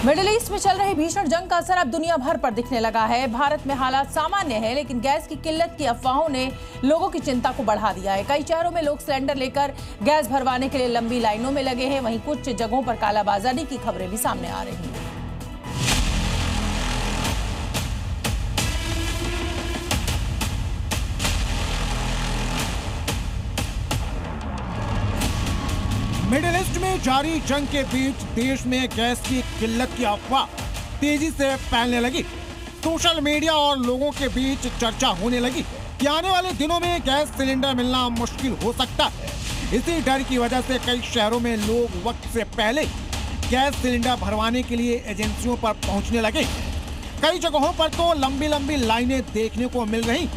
Middle east में चल रही भीषण जंग का असर अब दुनिया भर पर दिखने लगा है। भारत में हालात सामान्य है, लेकिन गैस की किल्लत की अफवाहों ने लोगों की चिंता को बढ़ा दिया है। कई शहरों में लोग सिलेंडर लेकर गैस भरवाने के लिए लंबी लाइनों में लगे हैं। वहीं कुछ जगहों पर कालाबाजारी की खबरें भी सामने आ रही हैं। मिडिल ईस्ट में जारी जंग के बीच देश में गैस की किल्लत की अफवाह तेजी से फैलने लगी। सोशल मीडिया और लोगों के बीच चर्चा होने लगी कि आने वाले दिनों में गैस सिलेंडर मिलना मुश्किल हो सकता है। इसी डर की वजह से कई शहरों में लोग वक्त से पहले गैस सिलेंडर भरवाने के लिए एजेंसियों पर पहुंचने लगे। कई जगहों पर तो लंबी लंबी लाइनें देखने को मिल रही।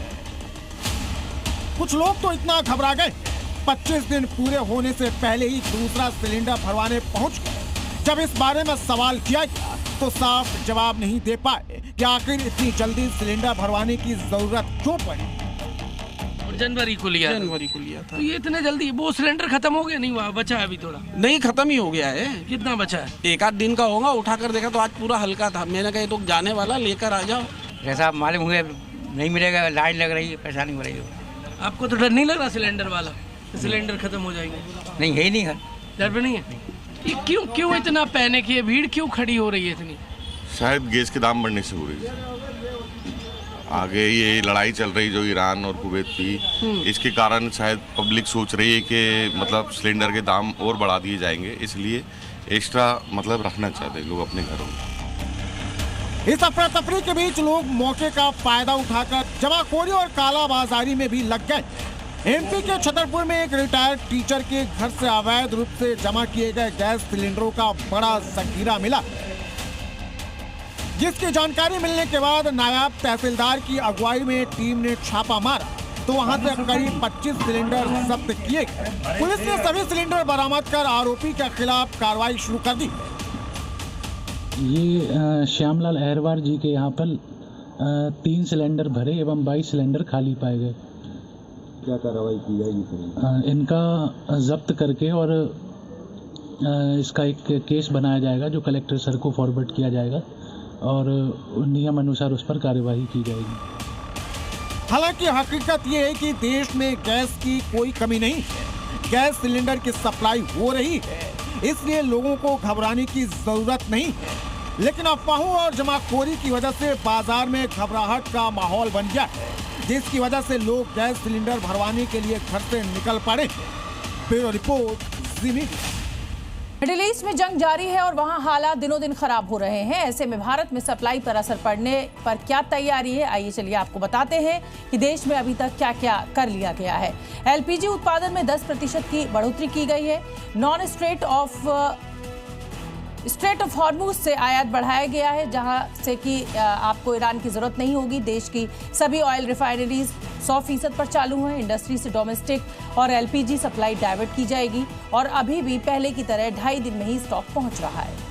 कुछ लोग तो इतना घबरा गए 25 दिन पूरे होने से पहले ही दूसरा सिलेंडर भरवाने पहुंच गए। जब इस बारे में सवाल किया गया तो साफ जवाब नहीं दे पाए कि आखिर इतनी जल्दी सिलेंडर भरवाने की जरूरत क्यों पड़ी। जनवरी को लिया था तो ये इतने जल्दी वो सिलेंडर खत्म हो गया? नहीं हुआ, बचा है अभी थोड़ा? नहीं, खत्म ही हो गया है। कितना बचा है? एक आध दिन का होगा। उठा कर देखा तो आज पूरा हल्का था। मैंने कहा तो जाने वाला, लेकर आ जाओ। जैसा मालूम हुए नहीं मिलेगा, लाइन लग रही है, परेशानी हो रही है। आपको तो डर नहीं लग रहा सिलेंडर वाला? सिलेंडर खत्म हो जाएंगे? नहीं है ही नहीं है, डर भी नहीं है। ये क्यों इतना पैनिक है? भीड़ क्यों खड़ी हो रही है इतनी? शायद गैस के दाम बढ़ने से हो रही है। आगे ये लड़ाई चल रही जो ईरान और कुवैत की, इसके कारण शायद पब्लिक सोच रही है कि मतलब सिलेंडर के दाम और बढ़ा दिए जाएंगे, इसलिए एक्स्ट्रा मतलब रखना चाहते हैं लोग अपने घरों में। इस अफरा तफरी के बीच लोग मौके का फायदा उठाकर जमाखोरी और कालाबाजारी में भी लग गए। एमपी के छतरपुर में एक रिटायर्ड टीचर के घर से अवैध रूप से जमा किए गए गैस सिलेंडरों का बड़ा जखीरा मिला, जिसकी जानकारी मिलने के बाद नायब तहसीलदार की अगुवाई में टीम ने छापा मारा तो वहां से करीब 25 सिलेंडर जब्त किए गए। पुलिस ने सभी सिलेंडर बरामद कर आरोपी के खिलाफ कार्रवाई शुरू कर दी। ये श्यामलाल अहरवार जी के यहाँ पर 3 सिलेंडर भरे एवं 22 सिलेंडर खाली पाए गए। क्या कार्रवाई की जाएगी? इनका जब्त करके और इसका एक केस बनाया जाएगा जो कलेक्टर सर को फॉरवर्ड किया जाएगा और नियम अनुसार उस पर कार्यवाही की जाएगी। हालांकि हकीकत ये है कि देश में गैस की कोई कमी नहीं है। गैस सिलेंडर की सप्लाई हो रही है, इसलिए लोगों को घबराने की जरूरत नहीं है। लेकिन अफवाहों और जमाखोरी की वजह से बाजार में घबराहट का माहौल बन गया है, जिसकी वजह से लोग गैस सिलेंडर भरवाने के लिए घर से निकल पड़े। ब्यूरो रिपोर्ट, जी मीडिया। मिडिल ईस्ट में जंग जारी है और वहां हालात दिनों दिन खराब हो रहे हैं। ऐसे में भारत में सप्लाई पर असर पड़ने पर क्या तैयारी है, आइए चलिए आपको बताते हैं कि देश में अभी तक क्या क्या कर लिया गया है। एलपीजी उत्पादन में 10% की बढ़ोतरी की गई है। नॉन स्ट्रेट ऑफ हॉर्मुज से आयात बढ़ाया गया है, जहां से कि आपको ईरान की जरूरत नहीं होगी। देश की सभी ऑयल रिफाइनरीज 100% पर चालू हैं। इंडस्ट्री से डोमेस्टिक और एलपीजी सप्लाई डाइवर्ट की जाएगी और अभी भी पहले की तरह 2.5 दिन में ही स्टॉक पहुंच रहा है।